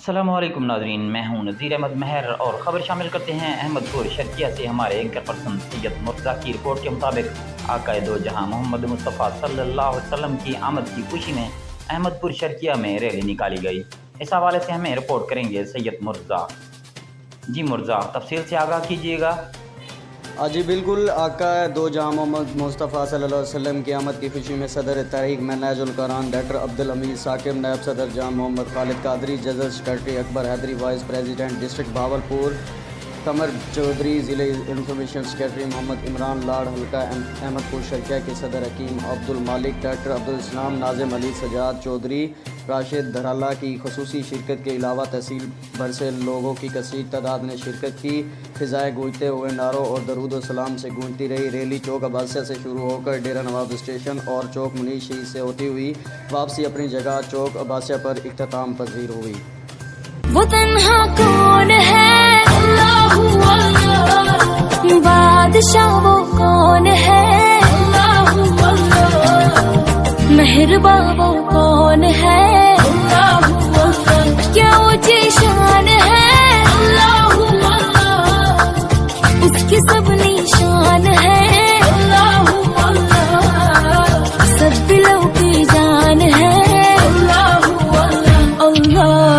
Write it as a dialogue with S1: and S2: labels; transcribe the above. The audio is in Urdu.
S1: السلام علیکم ناظرین، میں ہوں نذیر احمد مہر اور خبر شامل کرتے ہیں احمد پور شرقیہ سے ہمارے اینکر پرسن سید مرتضیٰ کی رپورٹ کے مطابق آقائے دو جہاں محمد مصطفیٰ صلی اللہ علیہ وسلم کی آمد کی خوشی میں احمد پور شرقیہ میں ریلی نکالی گئی۔ اس حوالے سے ہمیں رپورٹ کریں گے سید مرتضیٰ۔ جی مرتضیٰ، تفصیل سے آگاہ کیجیے گا۔
S2: جی بالکل، آقا دو جہاں محمد مصطفیٰ صلی اللہ علیہ وسلم کی آمد کی خوشی میں صدر تحریک منہاج القرآن ڈاکٹر عبدالحمید ثاقب، نائب صدر جہاں Muhammad Khalid Qadri, general secretary Akbar Haidri, vice president district Bahawalpur Qamar Chaudhry, ضلع انفارمیشن سیکرٹری محمد عمران لاڑ، حلقہ احمد پور شرقیہ کے صدر حکیم عبد المالک، ڈاکٹر عبدالاسلام، ناظم علی سجاد چودھری، راشد دھرالا کی خصوصی شرکت کے علاوہ تحصیل بھر سے لوگوں کی کثیر تعداد نے شرکت کی۔ فضائیں گونجتے ہوئے نعروں اور درود و سلام سے گونجتی رہی۔ ریلی چوک عباسیہ سے شروع ہو کر ڈیرہ نواب اسٹیشن اور چوک منیر شہید سے ہوتی ہوئی واپسی اپنی جگہ چوک عباسیہ پر اختتام پذیر ہوئی۔
S3: وہ تنہا کون ہے اللہ اللہ، بادشاہ وہ کون ہے اللہ اللہ، مہرباں وہ کون ہے اللہ اللہ، کیا اونچی شان ہے اللہ اللہ، اس کی سب نشان ہے اللہ اللہ، سب دلوں کی جان ہے اللہ اللہ اللہ۔